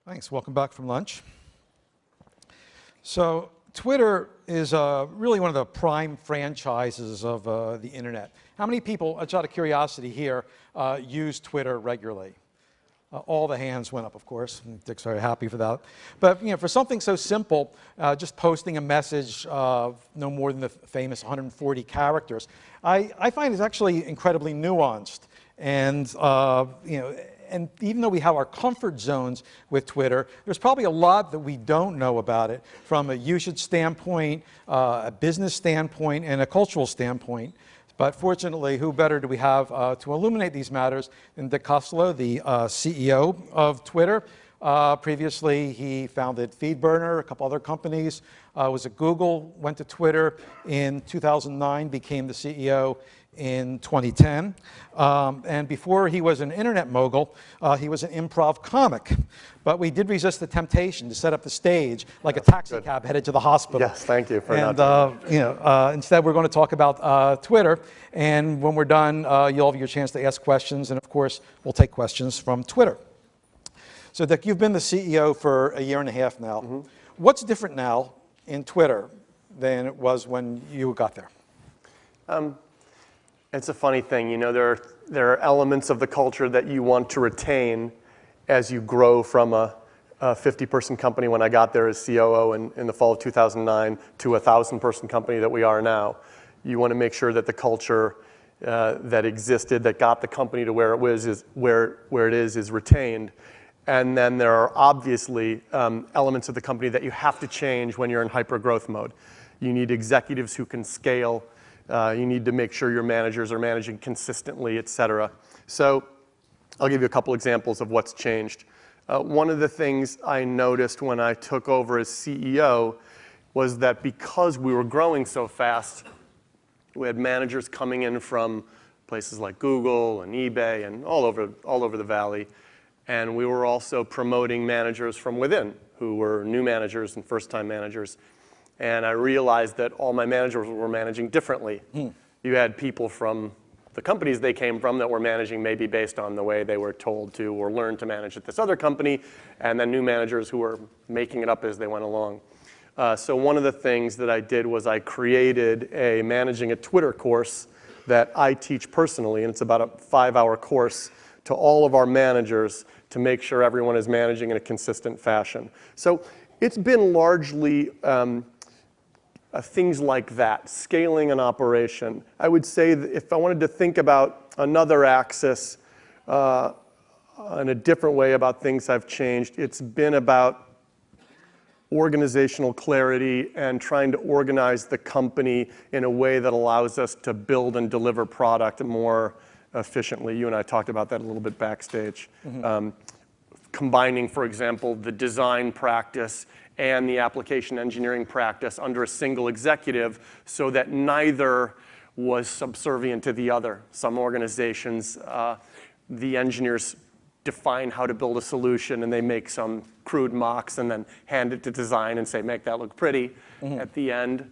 Thanks. Welcome back from lunch. So Twitter is really one of the prime franchises of the internet. How many people, just out of curiosity here, use Twitter regularly? All the hands went up, of course. Dick's very happy for that. But for something so simple, just posting a message of no more than the famous 140 characters, I find it's actually incredibly nuanced. And and even though we have our comfort zones with Twitter, there's probably a lot that we don't know about it from a usage standpoint, a business standpoint, and a cultural standpoint. But fortunately, who better do we have to illuminate these matters than Dick Costolo, the CEO of Twitter. Previously, he founded FeedBurner, a couple other companies, was at Google, went to Twitter in 2009, became the CEO in 2010. And before he was an internet mogul, he was an improv comic. But we did resist the temptation to set up the stage like a taxi cab headed to the hospital. Yes, thank you for instead we're going to talk about Twitter. And when we're done, you'll have your chance to ask questions. And of course, we'll take questions from Twitter. So Dick, you've been the CEO for a year and a half now. Mm-hmm. What's different now in Twitter than it was when you got there? It's a funny thing, there are elements of the culture that you want to retain as you grow from a 50-person company when I got there as COO in the fall of 2009 to a 1,000-person company that we are now. You want to make sure that the culture that existed, that got the company to where it was, is retained. And then there are obviously elements of the company that you have to change when you're in hyper-growth mode. You need executives who can scale. You need to make sure your managers are managing consistently, et cetera. So I'll give you a couple examples of what's changed. One of the things I noticed when I took over as CEO was that because we were growing so fast, we had managers coming in from places like Google and eBay and all over the valley. And we were also promoting managers from within who were new managers and first-time managers. And I realized that all my managers were managing differently. You had people from the companies they came from that were managing maybe based on the way they were told to or learned to manage at this other company, and then new managers who were making it up as they went along. So one of the things that I did was I created a Managing a Twitter course that I teach personally, and it's about a 5-hour course to all of our managers to make sure everyone is managing in a consistent fashion. So it's been largely things like that, scaling an operation. I would say that if I wanted to think about another axis in a different way about things I've changed, it's been about organizational clarity and trying to organize the company in a way that allows us to build and deliver product more efficiently. You and I talked about that a little bit backstage. Mm-hmm. Combining, for example, the design practice and the application engineering practice under a single executive so that neither was subservient to the other. Some organizations, the engineers define how to build a solution and they make some crude mocks and then hand it to design and say, make that look pretty at the end.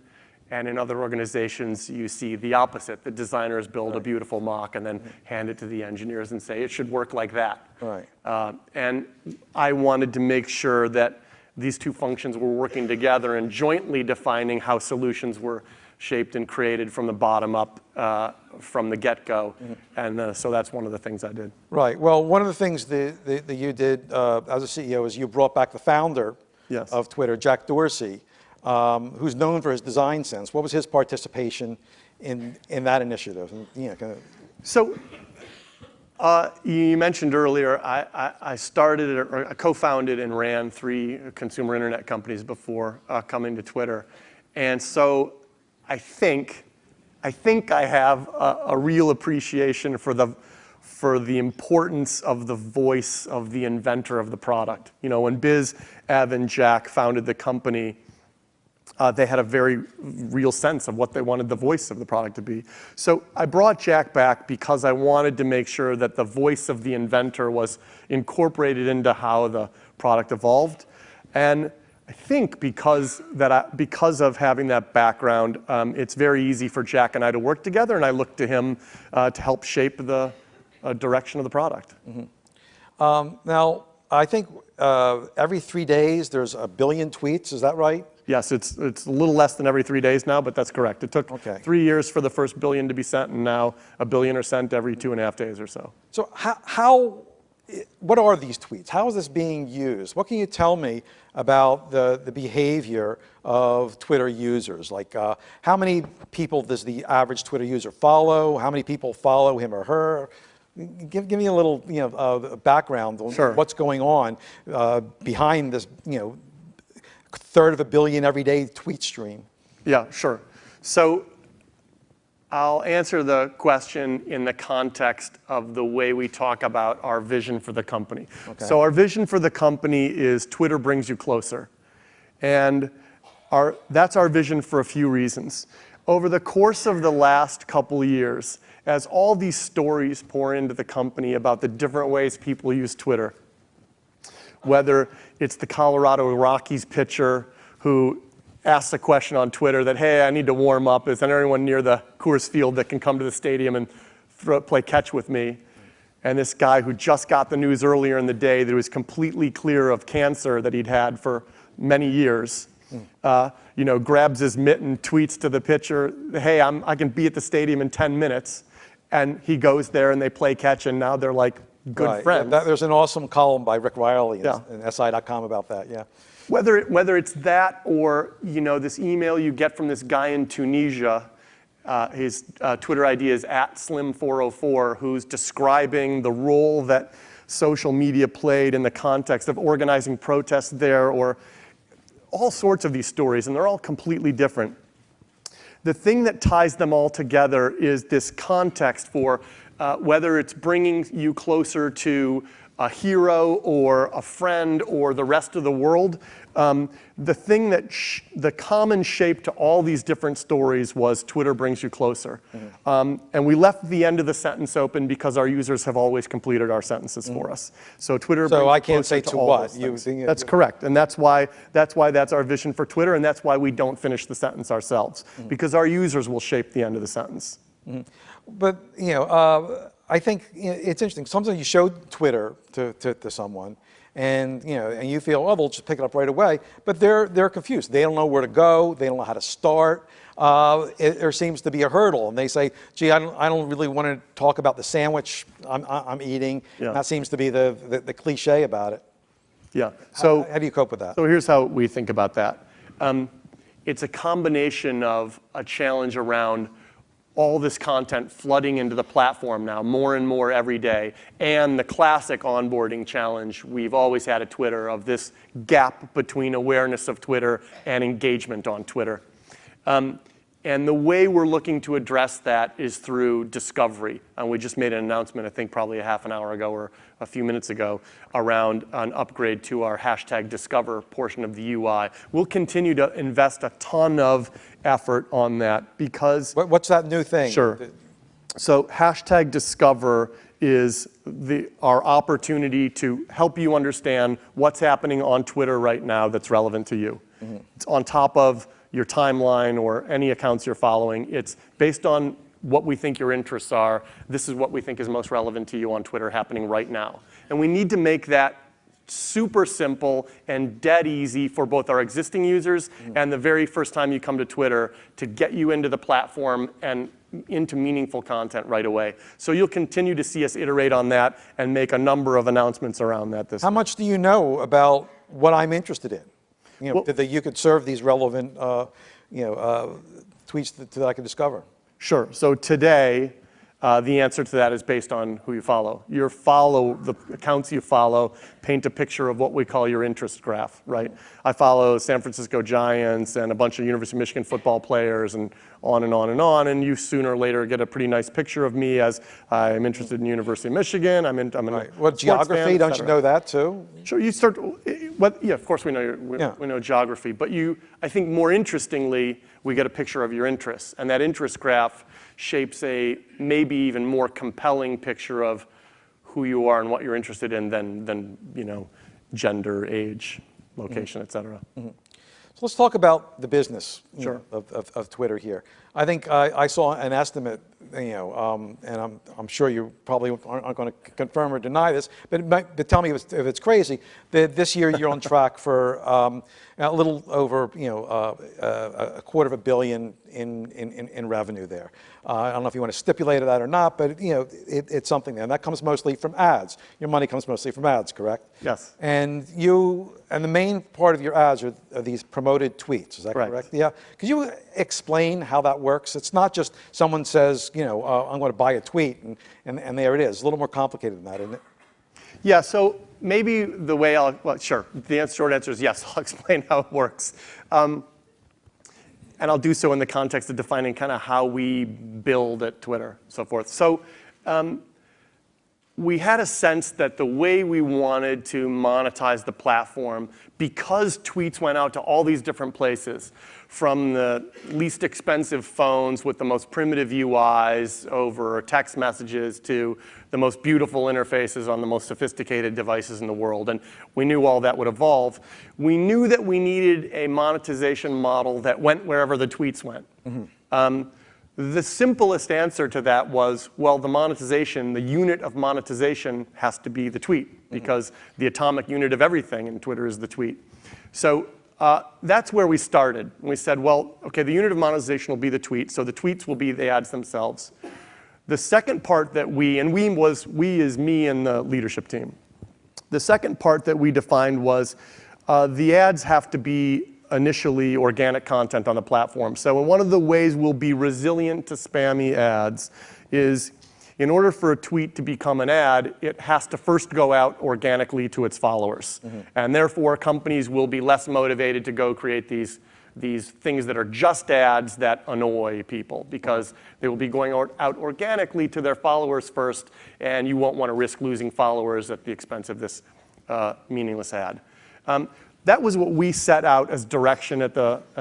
And in other organizations, you see the opposite. The designers build a beautiful mock and then hand it to the engineers and say, it should work like that. Right. And I wanted to make sure that these two functions were working together and jointly defining how solutions were shaped and created from the bottom up from the get-go. And so that's one of the things I did. Right. Well, one of the things that you did as a CEO is you brought back the founder of Twitter, Jack Dorsey, who's known for his design sense. What was his participation in that initiative? And, So You mentioned earlier, I started or I co-founded and ran 3 consumer internet companies before coming to Twitter. And so I think I have a real appreciation for the importance of the voice of the inventor of the product. You know, when Biz, Ev, and Jack founded the company, they had a very real sense of what they wanted the voice of the product to be. So I brought Jack back because I wanted to make sure that the voice of the inventor was incorporated into how the product evolved. And I think because of having that background, it's very easy for Jack and I to work together, and I look to him to help shape the direction of the product. Mm-hmm. Now, I think every 3 days there's 1 billion tweets, is that right? Yes, it's a little less than every 3 days now, but that's correct. It took 3 years for the first billion to be sent, and now 1 billion are sent every 2.5 days or so. So what are these tweets? How is this being used? What can you tell me about the behavior of Twitter users? Like how many people does the average Twitter user follow? How many people follow him or her? Give me a little background on what's going on behind this 1/3 of a billion everyday tweet stream. Yeah, sure. So I'll answer the question in the context of the way we talk about our vision for the company. Okay. So our vision for the company is Twitter brings you closer. And that's our vision for a few reasons. Over the course of the last couple years, as all these stories pour into the company about the different ways people use Twitter, whether it's the Colorado Rockies pitcher who asks a question on Twitter that, hey, I need to warm up. Is there anyone near the Coors Field that can come to the stadium and play catch with me? And this guy who just got the news earlier in the day that he was completely clear of cancer that he'd had for many years, grabs his mitt and tweets to the pitcher, hey, I can be at the stadium in 10 minutes. And he goes there and they play catch, and now they're like good friends. There's an awesome column by Rick Riley in SI.com about that, yeah. Whether it's that or this email you get from this guy in Tunisia, his Twitter ID is @Slim404, who's describing the role that social media played in the context of organizing protests there, or all sorts of these stories, and they're all completely different. The thing that ties them all together is this context for whether it's bringing you closer to a hero or a friend or the rest of the world. The thing that the common shape to all these different stories was Twitter brings you closer. Mm-hmm. And we left the end of the sentence open because our users have always completed our sentences for us. So Twitter brings you closer to all those things. So I can't say to what? That's correct. And that's why that's our vision for Twitter, and that's why we don't finish the sentence ourselves, because our users will shape the end of the sentence. Mm-hmm. But I think it's interesting. Sometimes you show Twitter to someone, and you feel, oh, they'll just pick it up right away. But they're confused. They don't know where to go. They don't know how to start. There seems to be a hurdle, and they say, "Gee, I don't really want to talk about the sandwich I'm eating." Yeah. That seems to be the cliche about it. Yeah. So how do you cope with that? So here's how we think about that. It's a combination of a challenge around all this content flooding into the platform now, more and more every day, and the classic onboarding challenge we've always had at Twitter of this gap between awareness of Twitter and engagement on Twitter. And the way we're looking to address that is through discovery. And we just made an announcement, I think probably a half an hour ago or a few minutes ago, around an upgrade to our #Discover portion of the UI. We'll continue to invest a ton of effort on that because... What's that new thing? Sure. So #Discover is our opportunity to help you understand what's happening on Twitter right now that's relevant to you. Mm-hmm. It's on top of your timeline or any accounts you're following. It's based on what we think your interests are. This is what we think is most relevant to you on Twitter happening right now. And we need to make that super simple and dead easy for both our existing users and the very first time you come to Twitter to get you into the platform and into meaningful content right away. So you'll continue to see us iterate on that and make a number of announcements around that this How much do you know about what I'm interested in? That you could serve these relevant tweets that I can discover. Sure. So today, The answer to that is based on who you follow. The accounts you follow paint a picture of what we call your interest graph, right? I follow San Francisco Giants and a bunch of University of Michigan football players and on and on and on, and you sooner or later get a pretty nice picture of me as I'm interested in University of Michigan, I'm Right. What, geography, fan, don't you know that too? Sure, yeah, of course we know geography, but I think more interestingly, we get a picture of your interests, and that interest graph shapes a maybe even more compelling picture of who you are and what you're interested in than gender, age, location, et cetera. So let's talk about the business Sure. of Twitter here. I think I saw an estimate, and I'm sure you probably aren't going to confirm or deny this, but tell me if it's crazy. That this year you're on track for a little over $250 million in revenue there. I don't know if you want to stipulate that or not, but it's something there, and that comes mostly from ads. Your money comes mostly from ads, correct? Yes. And the main part of your ads are these promoted tweets. Is that correct? Yeah. Could you explain how that works? It's not just someone says, I'm going to buy a tweet, and there it is. It's a little more complicated than that, isn't it? Yeah, so maybe the way sure. The short answer is yes. I'll explain how it works. And I'll do so in the context of defining kind of how we build at Twitter, so forth. So we had a sense that the way we wanted to monetize the platform, because tweets went out to all these different places, from the least expensive phones with the most primitive UIs over text messages to the most beautiful interfaces on the most sophisticated devices in the world. And we knew all that would evolve. We knew that we needed a monetization model that went wherever the tweets went. Mm-hmm. The simplest answer to that was, well, the unit of monetization has to be the tweet, because the atomic unit of everything in Twitter is the tweet. So that's where we started. We said, well, okay, the unit of monetization will be the tweet, so the tweets will be the ads themselves. The second part that we is me and the leadership team. The second part that we defined was the ads have to be initially organic content on the platform. So one of the ways we'll be resilient to spammy ads is, in order for a tweet to become an ad, it has to first go out organically to its followers. Mm-hmm. And therefore, companies will be less motivated to go create these things that are just ads that annoy people, because they will be going out organically to their followers first, and you won't want to risk losing followers at the expense of this meaningless ad. That was what we set out as direction at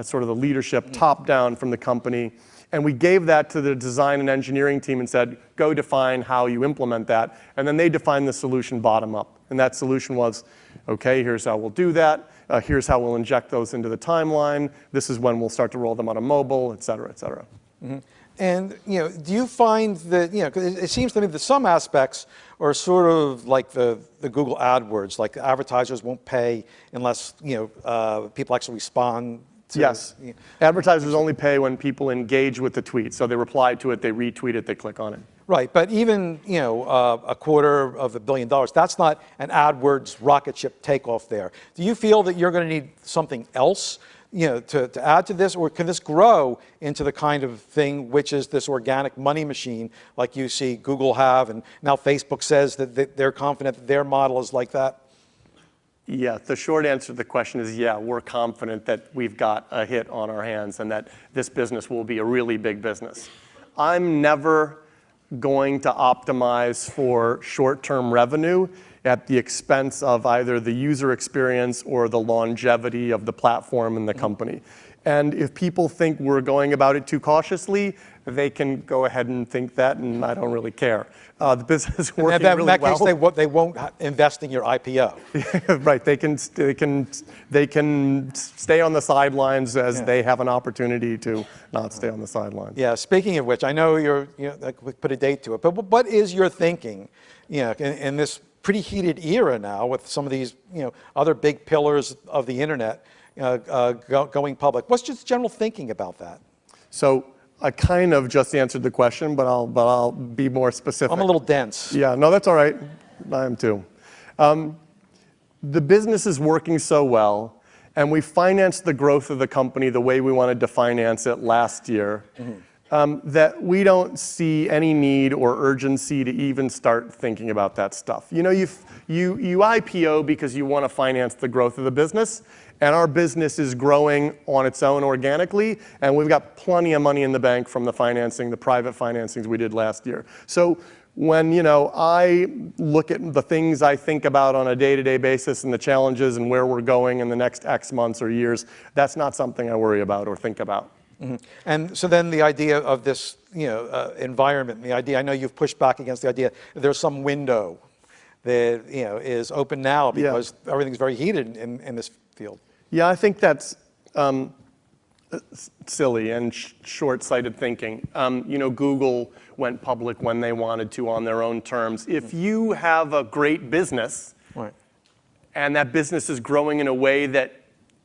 sort of the leadership, top down from the company. And we gave that to the design and engineering team and said, go define how you implement that. And then they defined the solution bottom up. And that solution was, okay, here's how we'll do that. Here's how we'll inject those into the timeline. This is when we'll start to roll them on a mobile, et cetera, et cetera. Mm-hmm. And do you find that, 'cause it seems to me that some aspects are sort of like the Google AdWords, like advertisers won't pay unless people actually respond to. Yes. Advertisers only pay when people engage with the tweet. So they reply to it, they retweet it, they click on it. Right, but even $250 million, that's not an AdWords rocket ship takeoff there. Do you feel that you're going to need something else to add to this, or can this grow into the kind of thing which is this organic money machine like you see Google have, and now Facebook says that they're confident that their model is like that? Yeah, the short answer to the question is yeah, we're confident that we've got a hit on our hands and that this business will be a really big business. I'm never going to optimize for short-term revenue at the expense of either the user experience or the longevity of the platform and the company. And if people think we're going about it too cautiously, they can go ahead and think that, and I don't really care. The business is working really well. In that case, they won't invest in your IPO. Right. They can stay on the sidelines as they have an opportunity to not stay on the sidelines. Yeah. Speaking of which, I know we put a date to it, but what is your thinking, in this pretty heated era now with some of these, other big pillars of the internet going public? What's just general thinking about that? So I kind of just answered the question, but I'll be more specific. I'm a little dense. Yeah, no, that's all right. I am too. The business is working so well, and we financed the growth of the company the way we wanted to finance it last year. Mm-hmm. that we don't see any need or urgency to even start thinking about that stuff. You know, you IPO because you want to finance the growth of the business, and our business is growing on its own organically, and we've got plenty of money in the bank from the financing, the private financings we did last year. So when, you know, I look at the things I think about on a day-to-day basis and the challenges and where we're going in the next X months or years, that's not something I worry about or think about. Mm-hmm. And so then the idea of this, you know, environment, the idea, I know you've pushed back against the idea that there's some window that, you know, is open now because everything's very heated in this field. Yeah, I think that's silly and short-sighted thinking. You know, Google went public when they wanted to on their own terms. If you have a great business, right, and that business is growing in a way that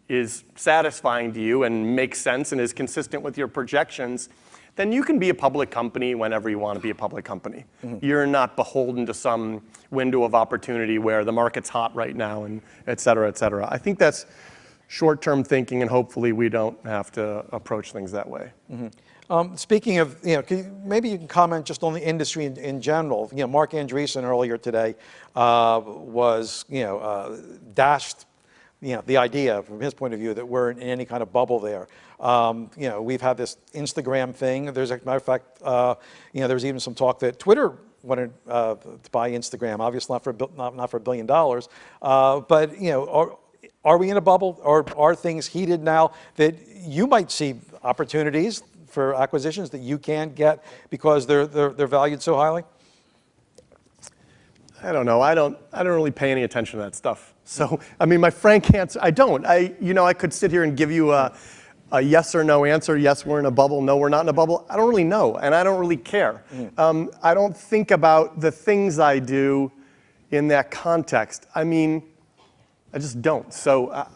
is satisfying to you and makes sense and is consistent with your projections, then you can be a public company whenever you want to be a public company. Mm-hmm. You're not beholden to some window of opportunity where the market's hot right now, and et cetera, et cetera. I think that's short-term thinking, and hopefully we don't have to approach things that way. Mm-hmm. Speaking of, you know, maybe you can comment just on the industry in general. You know, Mark Andreessen earlier today was, you know, dashed, you know, the idea from his point of view that we're in any kind of bubble there. You know, we've had this Instagram thing. There's a matter of fact, you know, there was even some talk that Twitter wanted to buy Instagram. Obviously not for $1 billion, but you know, are we in a bubble, or are things heated now that you might see opportunities for acquisitions that you can't get because they're valued so highly? I don't know. I don't really pay any attention to that stuff. So, I mean, my frank answer, I don't. You know, I could sit here and give you a yes or no answer. Yes, we're in a bubble. No, we're not in a bubble. I don't really know, and I don't really care. I don't think about the things I do in that context. I mean, I just don't. So,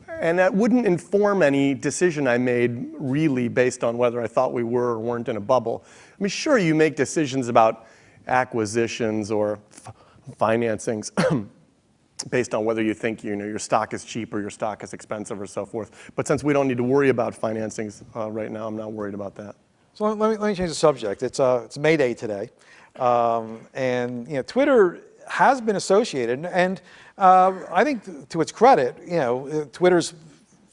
and that wouldn't inform any decision I made really based on whether I thought we were or weren't in a bubble. I mean, sure, you make decisions about acquisitions or financings based on whether you think, you know, your stock is cheap or your stock is expensive or so forth. But since we don't need to worry about financings right now, I'm not worried about that. So let me change the subject. It's May Day today, and you know, Twitter has been associated, and I think to its credit, you know, Twitter's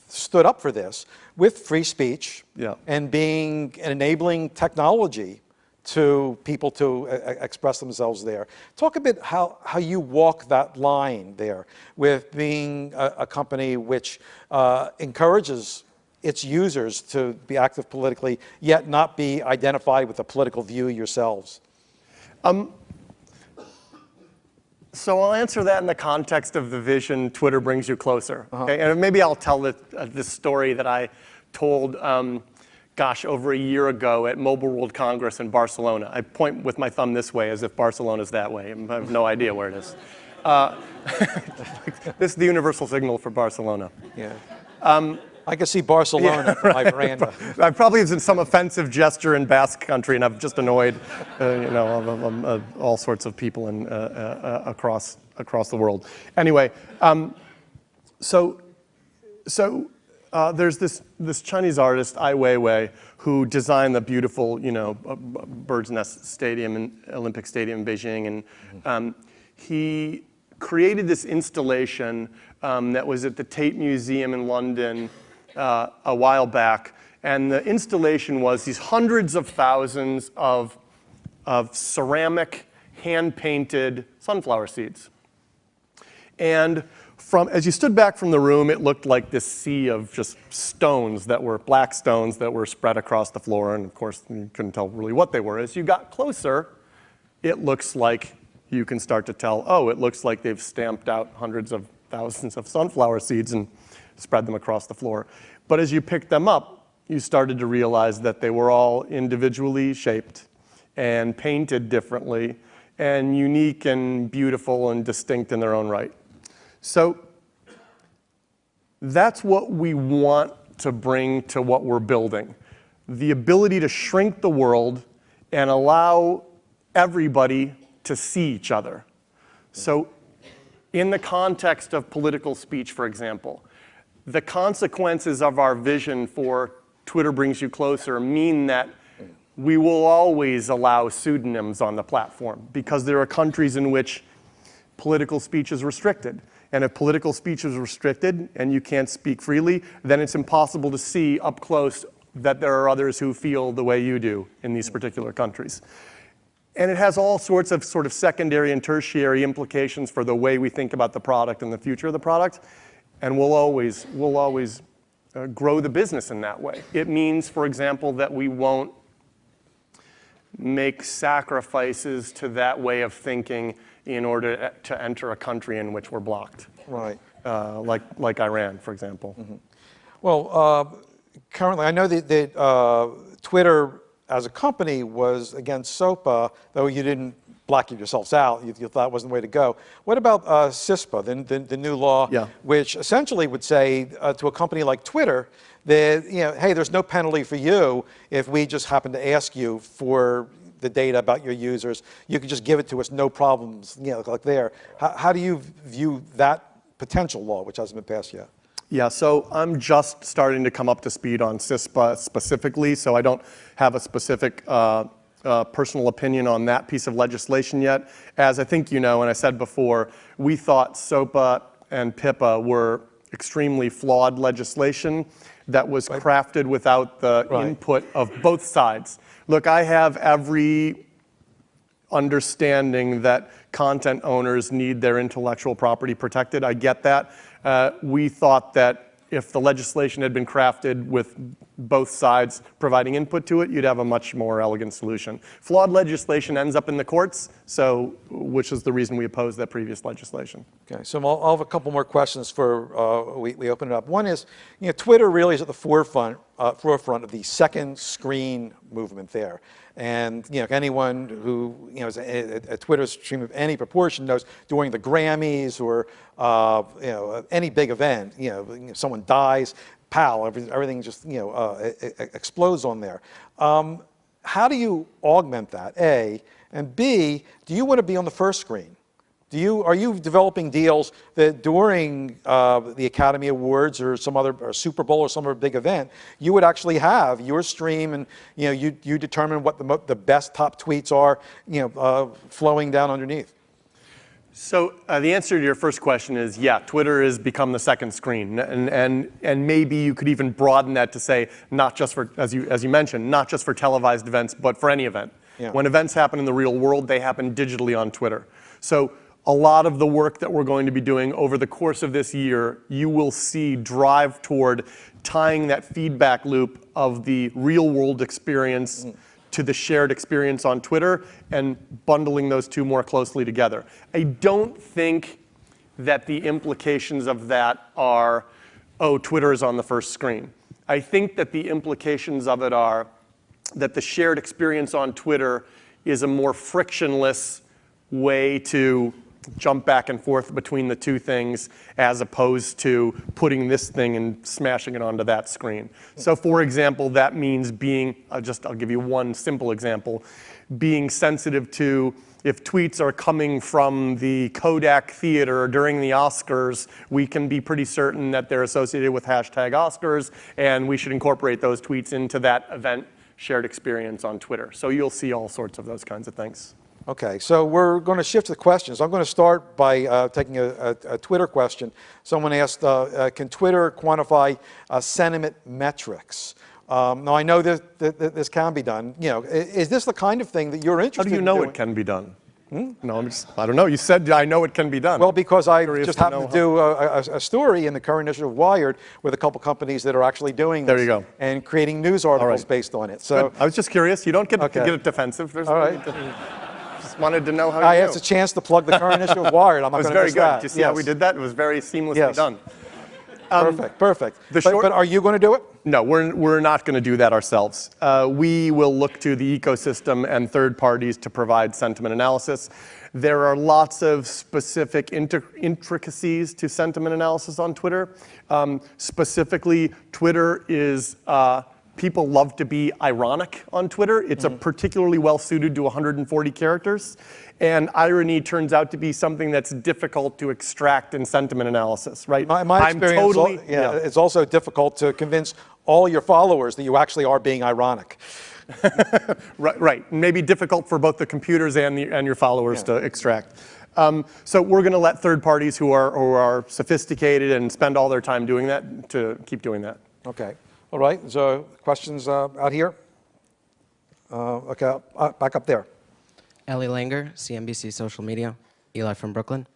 stood up for this with free speech and being an enabling technology to people to express themselves there. Talk a bit how you walk that line there with being a company which encourages its users to be active politically, yet not be identified with a political view yourselves. So I'll answer that in the context of the vision Twitter brings you closer. Okay? And maybe I'll tell this story that I told, gosh, over a year ago at Mobile World Congress in Barcelona. I point with my thumb this way as if Barcelona's that way. I have no idea where it is. This is the universal signal for Barcelona. Yeah. I can see Barcelona from my veranda. I probably is in some offensive gesture in Basque Country, and I've just annoyed, you know, all sorts of people across the world. Anyway, so there's this Chinese artist, Ai Weiwei, who designed the beautiful, you know, Bird's Nest Stadium and Olympic Stadium in Beijing, and he created this installation that was at the Tate Museum in London a while back, and the installation was these hundreds of thousands of ceramic, hand-painted sunflower seeds. And as you stood back from the room, it looked like this sea of just stones that were black stones that were spread across the floor, and of course you couldn't tell really what they were. As you got closer, it looks like you can start to tell, oh, it looks like they've stamped out hundreds of thousands of sunflower seeds and spread them across the floor. But as you picked them up, you started to realize that they were all individually shaped and painted differently and unique and beautiful and distinct in their own right. So that's what we want to bring to what we're building. The ability to shrink the world and allow everybody to see each other. So in the context of political speech, for example, the consequences of our vision for Twitter Brings You Closer mean that we will always allow pseudonyms on the platform because there are countries in which political speech is restricted. And if political speech is restricted and you can't speak freely, then it's impossible to see up close that there are others who feel the way you do in these particular countries. And it has all sorts of secondary and tertiary implications for the way we think about the product and the future of the product. And we'll always grow the business in that way. It means, for example, that we won't make sacrifices to that way of thinking in order to enter a country in which we're blocked. Right. Like Iran, for example. Mm-hmm. Well, currently, I know that Twitter as a company was against SOPA, though you didn't black yourselves out. You thought it wasn't the way to go. What about CISPA, the new law, which essentially would say to a company like Twitter that, hey, there's no penalty for you if we just happen to ask you for the data about your users. You can just give it to us, no problems, like there. How do you view that potential law, which hasn't been passed yet? Yeah, so I'm just starting to come up to speed on CISPA specifically, so I don't have a specific personal opinion on that piece of legislation yet. As I think you know, and I said before, we thought SOPA and PIPA were extremely flawed legislation that was crafted without the input of both sides. Look, I have every understanding that content owners need their intellectual property protected. I get that. We thought that if the legislation had been crafted with both sides providing input to it, you'd have a much more elegant solution. Flawed legislation ends up in the courts, which is the reason we opposed that previous legislation. Okay, so I'll have a couple more questions for we open it up. One is, Twitter really is at the forefront of the second screen movement there. And anyone who is a Twitter stream of any proportion knows during the Grammys or any big event, someone dies, pow, everything just explodes on there. How do you augment that? A, and B, do you want to be on the first screen? Are you developing deals that during the Academy Awards or some other or Super Bowl or some other big event, you would actually have your stream and you determine what the best top tweets are, flowing down underneath? So the answer to your first question is, yeah, Twitter has become the second screen, and maybe you could even broaden that to say not just for, as you mentioned, not just for televised events, but for any event. Yeah. When events happen in the real world, they happen digitally on Twitter. So a lot of the work that we're going to be doing over the course of this year, you will see drive toward tying that feedback loop of the real world experience to the shared experience on Twitter and bundling those two more closely together. I don't think that the implications of that are, oh, Twitter is on the first screen. I think that the implications of it are that the shared experience on Twitter is a more frictionless way to jump back and forth between the two things as opposed to putting this thing and smashing it onto that screen. So for example, that means being, I'll give you one simple example, being sensitive to if tweets are coming from the Kodak Theater during the Oscars, we can be pretty certain that they're associated with #Oscars, and we should incorporate those tweets into that event shared experience on Twitter. So you'll see all sorts of those kinds of things. Okay, so we're going to shift to the questions. I'm going to start by taking a Twitter question. Someone asked, can Twitter quantify sentiment metrics? Now, I know that this can be done. Is this the kind of thing that you're interested in doing? How do you know it can be done? No, I don't know. You said, I know it can be done. Well, because I just happened to do a story in the current issue of Wired with a couple companies that are actually doing this. There you go. And creating news articles based on it. So good. I was just curious. You don't get to get it defensive. All right. Just wanted to know how I have a chance to plug the current issue of Wired. I'm not going to miss that. It was very good. Do you see how we did that? It was very seamlessly done. Perfect. But are you going to do it? No, we're not going to do that ourselves. We will look to the ecosystem and third parties to provide sentiment analysis. There are lots of specific intricacies to sentiment analysis on Twitter. Specifically, Twitter is, people love to be ironic on Twitter. It's a particularly well suited to 140 characters. And irony turns out to be something that's difficult to extract in sentiment analysis, right? My experience, it's also difficult to convince all your followers that you actually are being ironic. Right. Maybe difficult for both the computers and your followers to extract. So we're going to let third parties who are sophisticated and spend all their time doing that to keep doing that. Okay. All right. So questions out here? Okay, back up there. Ellie Langer, CNBC Social Media. Eli from Brooklyn.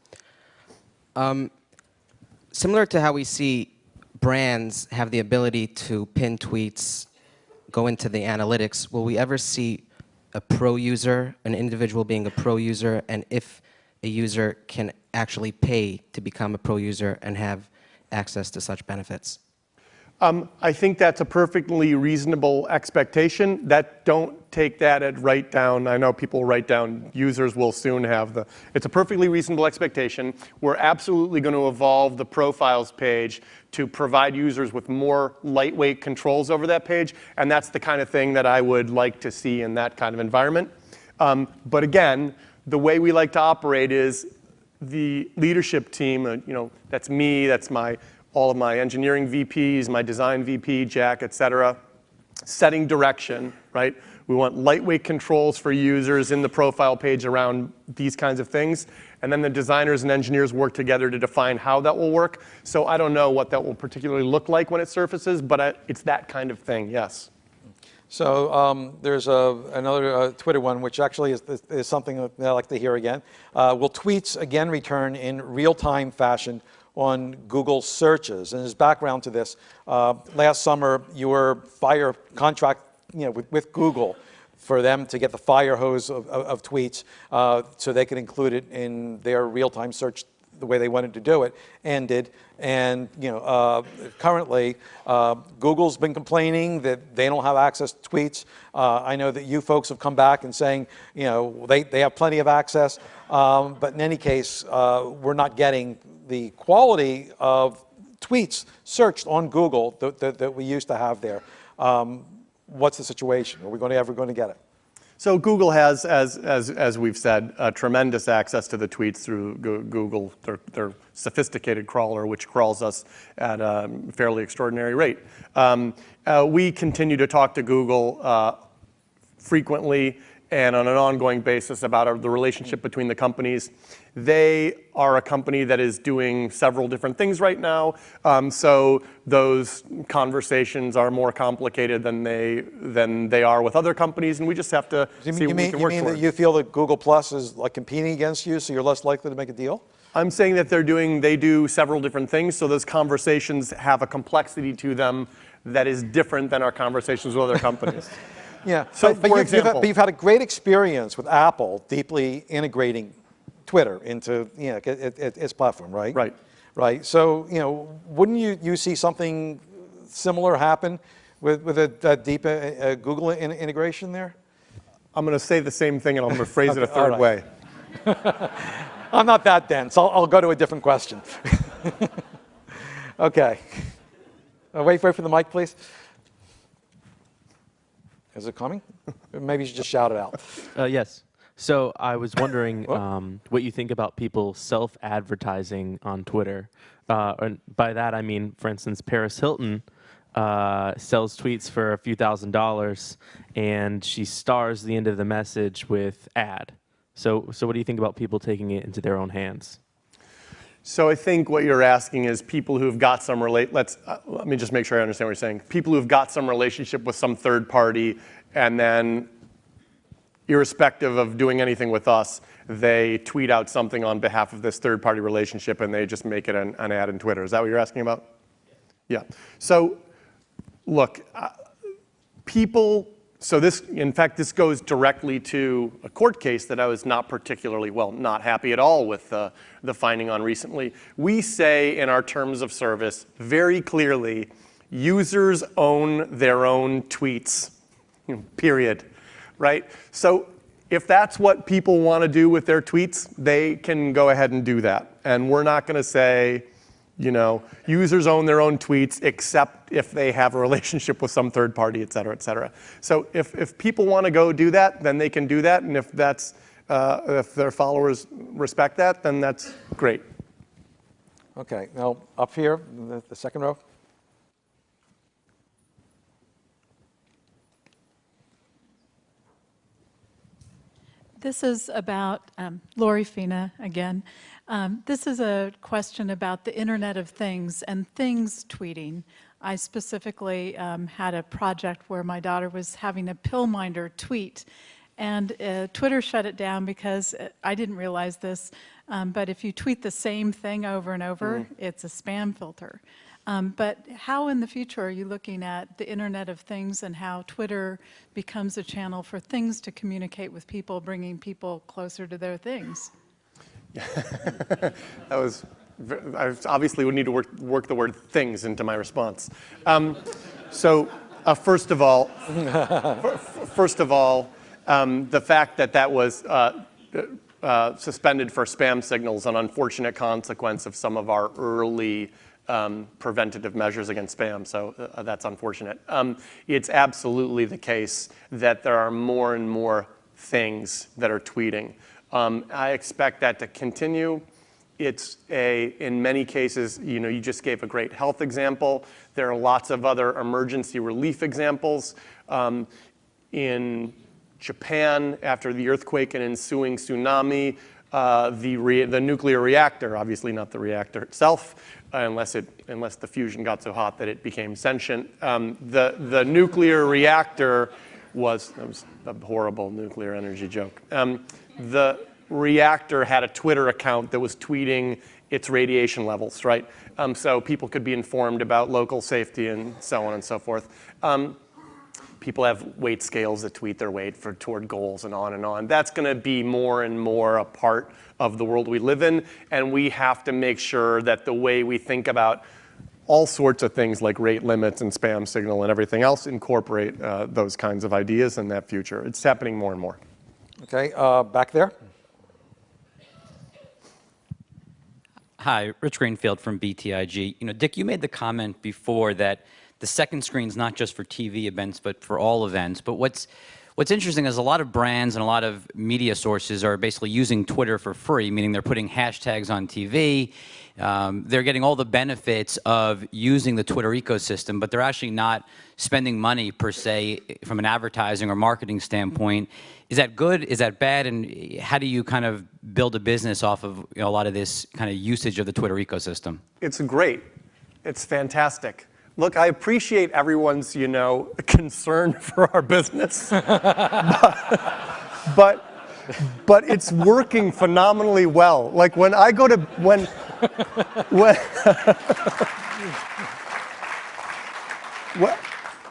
Similar to how we see brands have the ability to pin tweets, go into the analytics, will we ever see a pro user, an individual being a pro user, and if a user can actually pay to become a pro user and have access to such benefits? I think that's a perfectly reasonable expectation. Don't take that at write down. I know people write down users will soon have it's a perfectly reasonable expectation. We're absolutely going to evolve the profiles page to provide users with more lightweight controls over that page, and that's the kind of thing that I would like to see in that kind of environment. But again, the way we like to operate is the leadership team, that's me, that's all of my engineering VPs, my design VP, Jack, et cetera, setting direction, right? We want lightweight controls for users in the profile page around these kinds of things. And then the designers and engineers work together to define how that will work. So I don't know what that will particularly look like when it surfaces, but it's that kind of thing, yes. So there's another Twitter one, which actually is something that I like to hear again. Will tweets again return in real-time fashion on Google searches? And his background to this, last summer you were fire contract with Google for them to get the fire hose of tweets so they could include it in their real-time search the way they wanted to do it, ended. And currently, Google's been complaining that they don't have access to tweets. I know that you folks have come back and saying, they have plenty of access. But in any case, we're not getting the quality of tweets searched on Google that we used to have there. What's the situation? Are we ever going to get it? So Google has, as we've said, tremendous access to the tweets through Google, their sophisticated crawler, which crawls us at a fairly extraordinary rate. We continue to talk to Google frequently and on an ongoing basis about the relationship between the companies. They are a company that is doing several different things right now, so those conversations are more complicated than they are with other companies, and we just have to see what we can work You mean towards. that you feel that Google Plus is like competing against you, so you're less likely to make a deal? I'm saying that they do several different things, so those conversations have a complexity to them that is different than our conversations with other companies. Yeah, So but for example, you've had a great experience with Apple deeply integrating Twitter into its platform, right? Right. Right. So wouldn't you see something similar happen with a deep Google integration there? I'm going to say the same thing, and I'm going to phrase it a All third right. way. I'm not that dense. I'll go to a different question. Okay. Wait for the mic, please. Is it coming? Maybe you should just shout it out. Yes. So I was wondering what you think about people self-advertising on Twitter. And by that, I mean, for instance, Paris Hilton sells tweets for a few $1,000s, and she stars the end of the message with ad. So what do you think about people taking it into their own hands? So I think what you're asking is people who've got some let me just make sure I understand what you're saying. People who've got some relationship with some third party, and then irrespective of doing anything with us, they tweet out something on behalf of this third party relationship and they just make it an ad in Twitter. Is that what you're asking about? Yeah. So look, in fact, this goes directly to a court case that I was not happy at all with the finding on recently. We say in our terms of service very clearly, users own their own tweets, period, right? So if that's what people want to do with their tweets, they can go ahead and do that. And we're not going to say, users own their own tweets except if they have a relationship with some third party, et cetera, et cetera. So if people want to go do that, then they can do that. And if their followers respect that, then that's great. Okay. Now up here, the second row. This is about Lori Fina again. This is a question about the Internet of Things and things tweeting. I specifically had a project where my daughter was having a pill minder tweet, and Twitter shut it down because I didn't realize this, but if you tweet the same thing over and over, it's a spam filter. But how in the future are you looking at the Internet of Things and how Twitter becomes a channel for things to communicate with people, bringing people closer to their things? I obviously would need to work the word things into my response. First of all, the fact that that was suspended for spam signals, an unfortunate consequence of some of our early preventative measures against spam, so that's unfortunate. It's absolutely the case that there are more and more things that are tweeting. I expect that to continue. In many cases, you just gave a great health example. There are lots of other emergency relief examples. In Japan, after the earthquake and ensuing tsunami, the nuclear reactor, obviously not the reactor itself, unless the fusion got so hot that it became sentient. The nuclear reactor that was a horrible nuclear energy joke. The reactor had a Twitter account that was tweeting its radiation levels, right? So people could be informed about local safety and so on and so forth. People have weight scales that tweet their weight toward goals and on and on. That's going to be more and more a part of the world we live in, and we have to make sure that the way we think about all sorts of things like rate limits and spam signal and everything else incorporate those kinds of ideas in that future. It's happening more and more. Okay, back there. Hi, Rich Greenfield from BTIG. Dick, you made the comment before that the second screen's not just for TV events, but for all events. But what's interesting is a lot of brands and a lot of media sources are basically using Twitter for free, meaning they're putting hashtags on TV. They're getting all the benefits of using the Twitter ecosystem, but they're actually not spending money per se from an advertising or marketing standpoint. Is that good? Is that bad? And how do you kind of build a business off of a lot of this kind of usage of the Twitter ecosystem? It's great. It's fantastic. Look, I appreciate everyone's, concern for our business, but it's working phenomenally well. Like when I go to when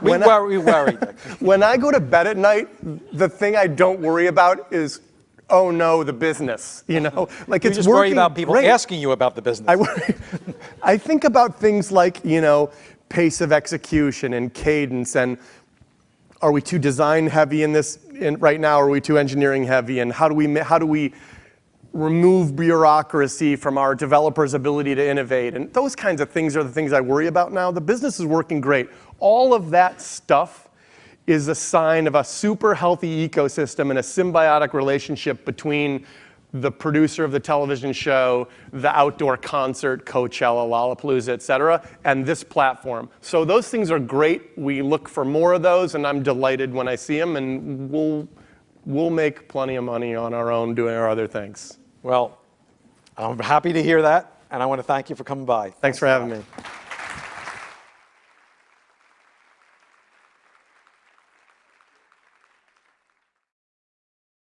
We worry. when I go to bed at night, the thing I don't worry about is, oh no, the business. Like You it's just working worry about people great. asking you about the business. I think about things like, pace of execution and cadence, and are we too design heavy right now? Are we too engineering heavy? And how do we remove bureaucracy from our developers' ability to innovate? And those kinds of things are the things I worry about now. The business is working great. All of that stuff is a sign of a super healthy ecosystem and a symbiotic relationship between the producer of the television show, the outdoor concert, Coachella, Lollapalooza, et cetera, and this platform. So those things are great. We look for more of those, and I'm delighted when I see them, and we'll make plenty of money on our own doing our other things. Well, I'm happy to hear that, and I want to thank you for coming by. Thanks for having me.